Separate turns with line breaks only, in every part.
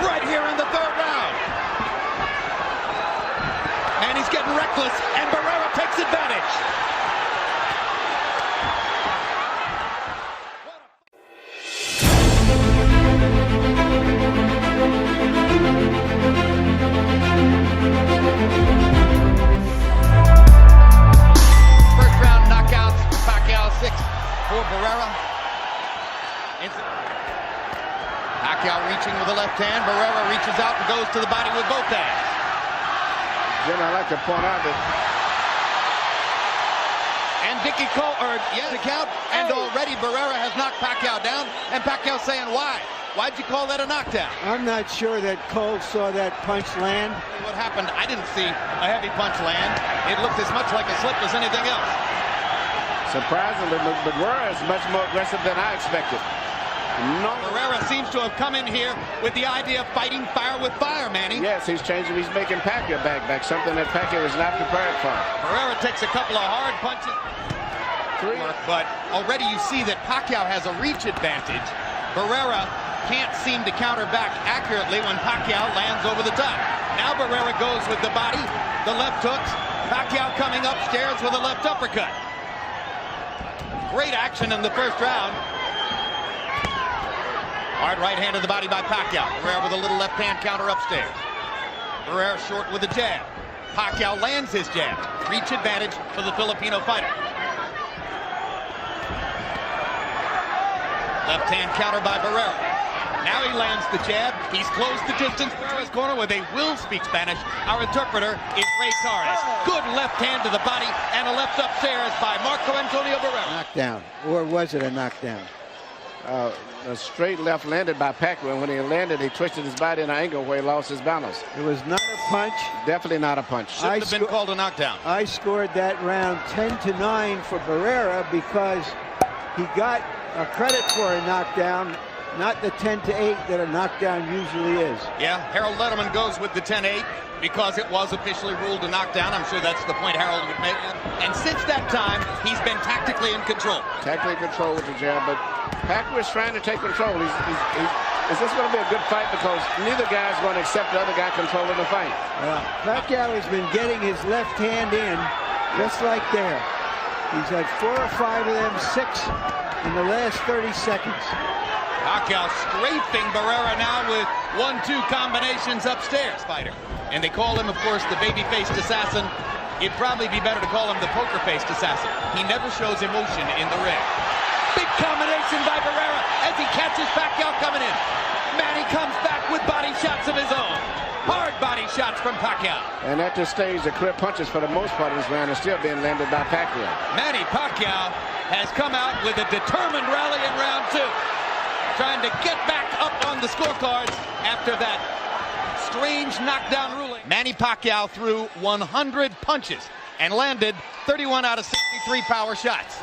right here in the third round. And he's getting reckless, and Barrera takes advantage. First round knockouts, Pacquiao 6 for Barrera. Pacquiao reaching with the left hand. Barrera reaches out and goes to the body with both hands.
Jim, I like to point out that.
And Dickey Cole, the count, and already Barrera has knocked Pacquiao down, and Pacquiao saying why? Why'd you call that a knockdown?
I'm not sure that Cole saw that punch land.
What happened? I didn't see a heavy punch land. It looked as much like a slip as anything else.
Surprisingly, Barrera is much more aggressive than I expected. No.
Barrera seems to have come in here with the idea of fighting fire with fire, Manny.
Yes, he's changing. He's making Pacquiao back, something that Pacquiao was not prepared for.
Barrera takes a couple of hard punches. But already you see that Pacquiao has a reach advantage. Barrera can't seem to counter back accurately when Pacquiao lands over the top. Now Barrera goes with the body, the left hooks. Pacquiao coming upstairs with a left uppercut. Great action in the first round. Hard right hand to the body by Pacquiao. Barrera with a little left hand counter upstairs. Barrera short with a jab. Pacquiao lands his jab. Reach advantage for the Filipino fighter. Left hand counter by Barrera. Now he lands the jab. He's closed the distance. Barrera's corner where they will speak Spanish. Our interpreter is Ray Torres. Good left hand to the body and a left upstairs by Marco Antonio Barrera.
Knockdown, or was it a knockdown?
A straight left landed by Pacquiao, and when he landed, he twisted his body in an angle where he lost his balance.
It was not a punch.
Definitely not a punch.
Shouldn't have been called a knockdown.
I scored that round 10-9 for Barrera because he got a credit for a knockdown, not the 10-8 that a knockdown usually is.
Yeah, Harold Letterman goes with the 10-8 because it was officially ruled a knockdown. I'm sure that's the point Harold would make. And since that time, he's been tactically in control.
Tactically in control with the jab, but Pacquiao is trying to take control. Is this going to be a good fight? Because neither guy is going to accept the other guy controlling the fight.
Pacquiao has been getting his left hand in just like there. He's had 4 or 5 of them, 6 in the last 30 seconds.
Pacquiao strafing Barrera now with 1-2 combinations upstairs, fighter. And they call him, of course, the baby-faced assassin. It'd probably be better to call him the poker-faced assassin. He never shows emotion in the ring. Big combination by Barrera as he catches Pacquiao coming in. Manny comes back with body shots of his own. Hard body shots from Pacquiao.
And at this stage, the clear punches for the most part of this round are still being landed by Pacquiao.
Manny Pacquiao has come out with a determined rally in round 2. Trying to get back up on the scorecards after that strange knockdown ruling. Manny Pacquiao threw 100 punches and landed 31 out of 63 power shots.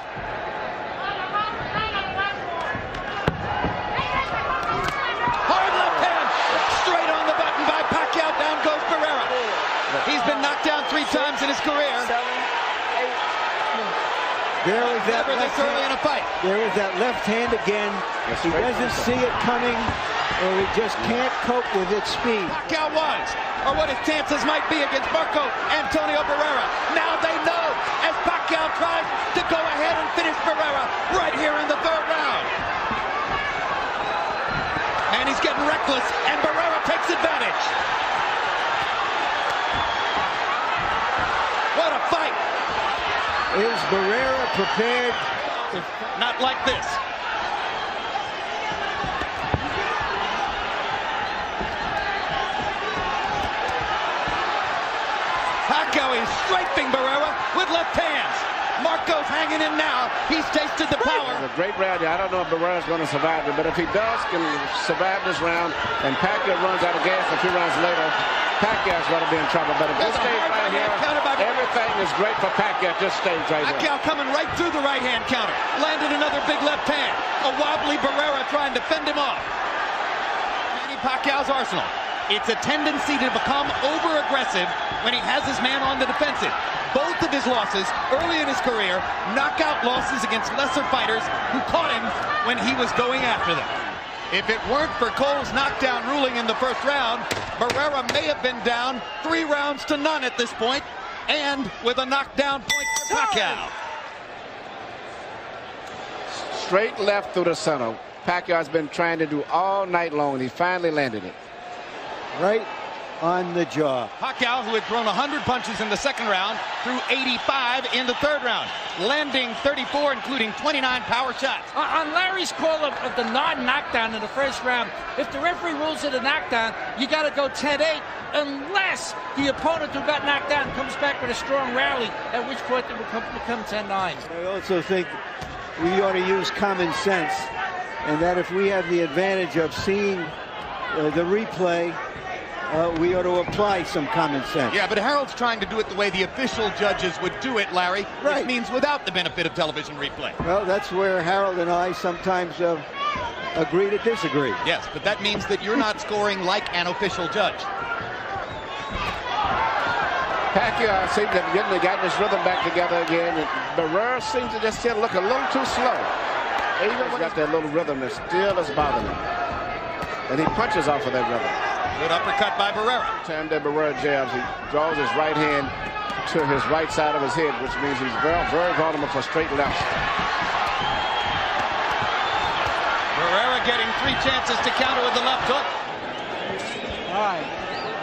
Hard left hand, straight on the button by Pacquiao. Down goes Barrera. He's been knocked down 3 times in his career.
There was that
Never this early in a fight.
There was that left hand again. He doesn't see it coming, or he just can't cope with its speed.
Pacquiao was, or what his chances might be against Marco Antonio Barrera. Now they know as Pacquiao tries to go ahead and finish Barrera right here in the third round. And he's getting reckless, and Barrera takes advantage. What a fight.
Is Barrera prepared?
Not like this. Pacquiao is strafing Barrera with left hands. Marco's hanging in now. He's tasted the power.
It's a great round. I don't know if Barrera's going to survive it, but if he does can survive this round and Pacquiao runs out of gas a few rounds later, Pacquiao's going to be in trouble. But at this stage right here, everything is great for Pacquiao at this stage right here.
Pacquiao coming right through the right hand counter. Landed another big left hand. A wobbly Barrera trying to fend him off. Manny Pacquiao's arsenal. It's a tendency to become over-aggressive when he has his man on the defensive. Both of his losses early in his career, knockout losses against lesser fighters who caught him when he was going after them. If it weren't for Cole's knockdown ruling in the first round, Barrera may have been down 3 rounds to none at this point, and with a knockdown point for Pacquiao.
Straight left through the center. Pacquiao's been trying to do all night long, and he finally landed it.
Right on the jaw.
Pacquiao, who had thrown 100 punches in the second round, threw 85 in the third round, landing 34, including 29 power shots.
On Larry's call of the non-knockdown in the first round, if the referee rules it a knockdown, you got to go 10-8, unless the opponent who got knocked down comes back with a strong rally, at which point it will become 10-9.
I also think we ought to use common sense, and that if we have the advantage of seeing the replay, we ought to apply some common sense.
Yeah, but Harold's trying to do it the way the official judges would do it, Larry.
Right.
Which means without the benefit of television replay.
Well, that's where Harold and I sometimes agree to disagree.
Yes, but that means that you're not scoring like an official judge.
Pacquiao seems to have gotten his rhythm back together again. And Barrera seems to just still look a little too slow. Even when he's got that little rhythm that still is bothering him. And he punches off of that rhythm.
Good uppercut by Barrera.
Time that Barrera jabs, he draws his right hand to his right side of his head, which means he's very, very vulnerable for straight lefts.
Barrera getting 3 chances to counter with the left hook.
All right.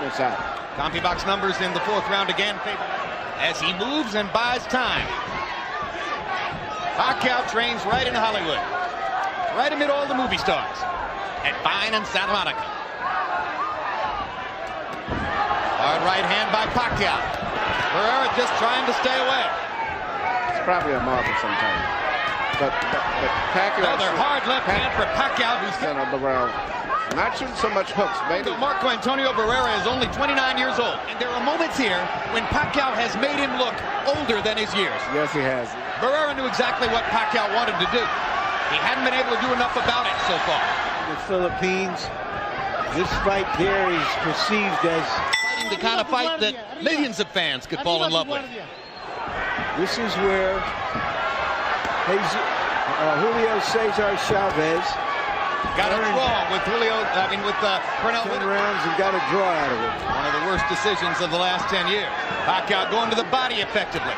Inside.
CompuBox numbers in the 4th round again as he moves and buys time. Pacquiao trains right in Hollywood, right amid all the movie stars at Vine and Santa Monica. Hard right hand by Pacquiao. Barrera just trying to stay away.
It's probably a marker sometimes. But Pacquiao.
Another hard left hand for Pacquiao, who's
Barrera. Not shooting so much hooks. Maybe.
Marco Antonio Barrera is only 29 years old. And there are moments here when Pacquiao has made him look older than his years.
Yes, he has.
Barrera knew exactly what Pacquiao wanted to do. He hadn't been able to do enough about it so far.
The Philippines, this fight here is perceived as
Fighting the kind of fight that millions of fans could fall in love with.
this is where Julio Cesar Chavez
Got it wrong with Pernell.
10 rounds and got a draw out of it.
One of the worst decisions of the last 10 years. Pacquiao going to the body effectively.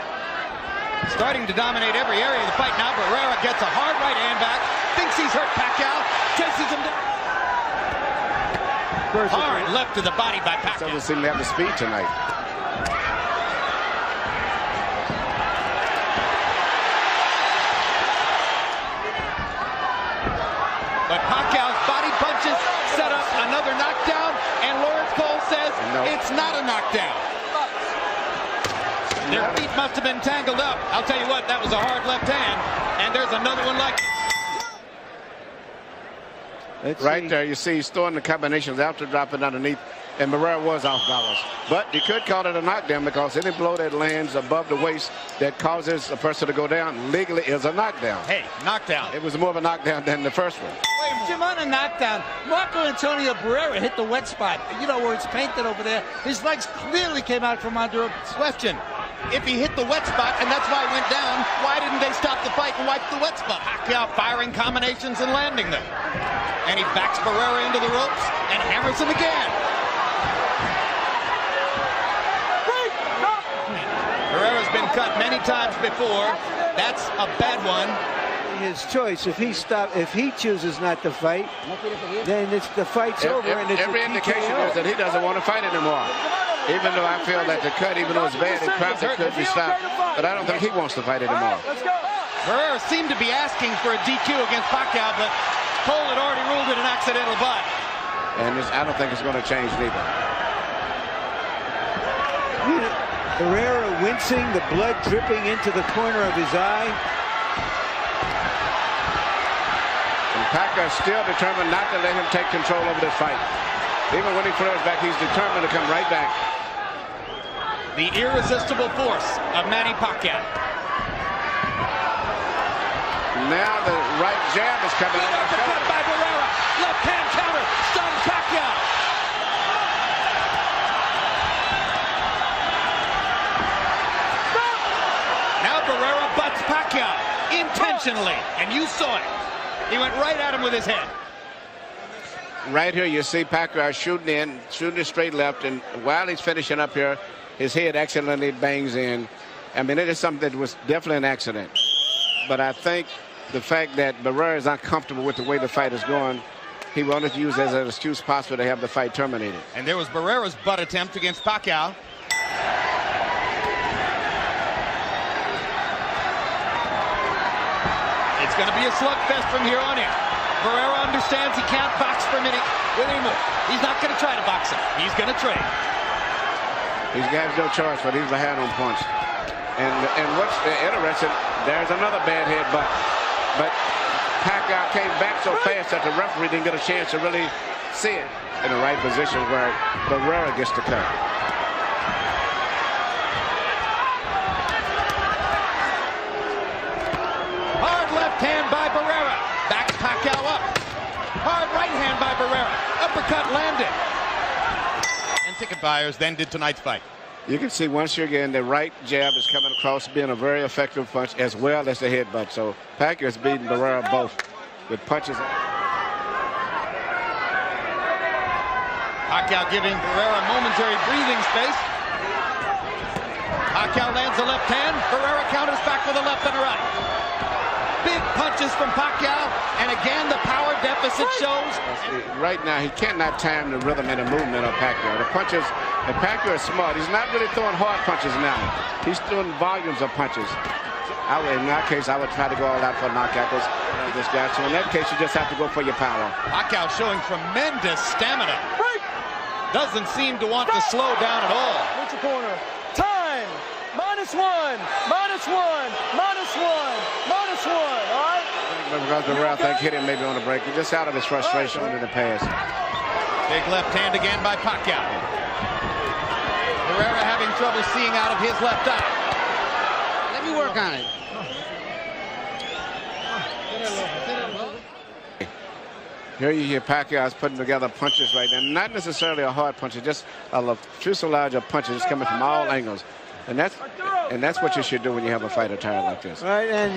Starting to dominate every area of the fight now. Barrera gets a hard right hand back. Thinks he's hurt Pacquiao. Chases him down. Hard left to the body by Pacquiao.
Doesn't seem to have the speed tonight.
But Pacquiao's body punches set up another knockdown, and Lawrence Cole says it's not a knockdown. Their feet must have been tangled up. I'll tell you what, that was a hard left hand, and there's another one like it.
Right there, you see he's throwing the combinations after dropping underneath, and Barrera was off balance. But you could call it a knockdown because any blow that lands above the waist that causes a person to go down legally is a knockdown.
Hey, knockdown.
It was more of a knockdown than the first one.
Jim, on a knockdown, Marco Antonio Barrera hit the wet spot. You know where it's painted over there. His legs clearly came out from under him.
Question. If he hit the wet spot, and that's why he went down, why didn't they stop the fight and wipe the wet spot? Pacquiao firing combinations and landing them. And he backs Barrera into the ropes and hammers him again. Barrera's been cut many times before. That's a bad one.
His choice. If he chooses not to fight, then the fight's over. And it's
every indication is that he doesn't want to fight anymore. Even though I feel that the cut, even though it's bad, it probably could be stopped. But I don't think he wants to fight anymore.
Barrera seemed to be asking for a DQ against Pacquiao, but Cole had already ruled it an accidental butt.
And I don't think it's going to change neither.
Barrera wincing, the blood dripping into the corner of his eye.
And Pacquiao still determined not to let him take control over this fight. Even when he throws back, he's determined to come right back.
The irresistible force of Manny Pacquiao.
Now the right jab is coming.
Uppercut by Barrera. Left hand counter. Stuns Pacquiao. Now Barrera butts Pacquiao intentionally, and you saw it. He went right at him with his head.
right here you see Pacquiao shooting it straight left, and while he's finishing up here, his head accidentally bangs in. I mean, it is something that was definitely an accident. But I think the fact that Barrera is uncomfortable with the way the fight is going, he wanted to use as an excuse possible to have the fight terminated.
And there was Barrera's butt attempt against Pacquiao. It's going to be a slugfest from here on in. Barrera understands he can't box for a minute anymore. He's not going to try to box him. He's going to trade.
He's got no choice, but he's behind on punch. And what's interesting, there's another bad hit, but Pacquiao came back so fast that the referee didn't get a chance to really see it in the right position where Barrera gets the cut.
Hard left hand by Barrera. Backs Pacquiao up. Hard right hand by Barrera. Uppercut landed. And ticket buyers then did tonight's fight.
You can see once again the right jab is coming across, being a very effective punch as well as the headbutt. So Pacquiao is beating Barrera both with punches.
Pacquiao giving Barrera momentary breathing space. Pacquiao lands a left hand. Barrera counters back with a left and a right. Big punches from Pacquiao, and again the power deficit shows.
Right now he cannot time the rhythm and the movement of Pacquiao. The punches, and Pacquiao is smart. He's not really throwing hard punches now. He's throwing volumes of punches. In that case, I would try to go all out for a knockout. This guy. So in that case, you just have to go for your power.
Pacquiao showing tremendous stamina. Doesn't seem to want to slow down at all.
What's your corner? Time. -1, -1, -1, -1. All right.
Because Barrera, I think, hit him maybe on the break. He just out of his frustration into the pass.
Big left hand again by Pacquiao. Barrera having trouble seeing out of his left eye.
Let me work on it.
Here you hear Pacquiao is putting together punches right now. Not necessarily a hard punch, just a fuselage of punches coming from all angles. And that's what you should do when you have a fighter tired like this.
Right, and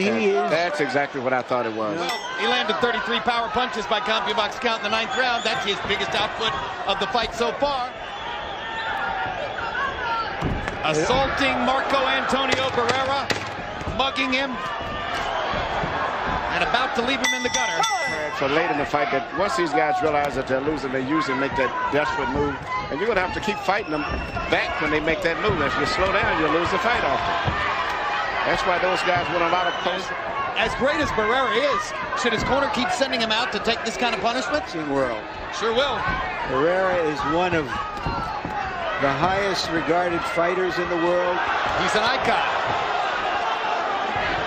that's exactly what I thought it was.
Well, he landed 33 power punches by CompuBox count in the 9th round. That's his biggest output of the fight so far. Assaulting Marco Antonio Barrera, mugging him, and about to leave him in the gutter.
So late in the fight, that once these guys realize that they're losing, they usually make that desperate move. And you're going to have to keep fighting them back when they make that move. If you slow down, you'll lose the fight often. That's why those guys win a lot of points.
As great as Barrera is, should his corner keep sending him out to take this kind of punishment?
World.
Sure will.
Barrera is one of the highest regarded fighters in the world.
He's an icon.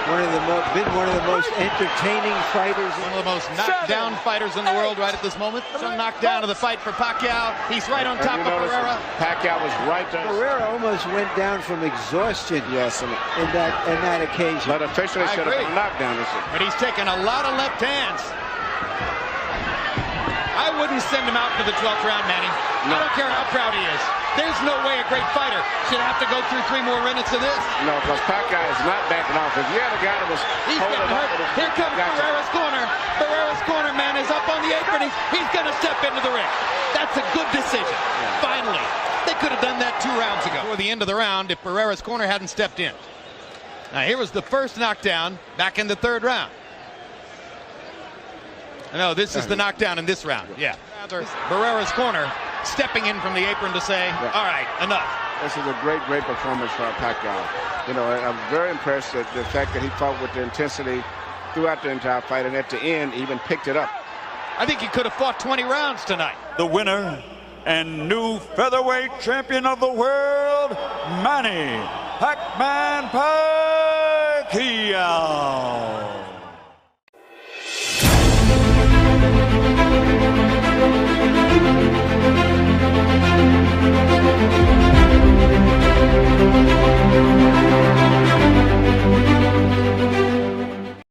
Been one of the most entertaining fighters.
One of the most knocked down fighters in the world right at this moment. Some knockdown of the fight for Pacquiao. He's right on top of Barrera.
Pacquiao was right there.
Barrera almost went down from exhaustion.
Yes,
in that occasion.
But officially should have been knocked down.
But he's taken a lot of left hands. I wouldn't send him out for the 12th round, Manny. No. I don't care how proud he is. There's no way a great fighter should have to go through 3 more minutes of this.
No, because Pacquiao is not backing off. If you had a guy that was
He's getting hurt. Here comes Barrera's corner. Barrera's corner man is up on the apron. He's going to step into the ring. That's a good decision. Yeah. Finally. They could have done that 2 rounds ago. Before the end of the round, if Barrera's corner hadn't stepped in. Now, here was the first knockdown back in the 3rd round. No, this is the knockdown in this round. Yeah. Barrera's corner stepping in from the apron to say, all right, enough.
This is a great, great performance for Pacquiao. You know, I'm very impressed at the fact that he fought with the intensity throughout the entire fight, and at the end even picked it up.
I think he could have fought 20 rounds tonight.
The winner and new featherweight champion of the world, Manny Pacquiao.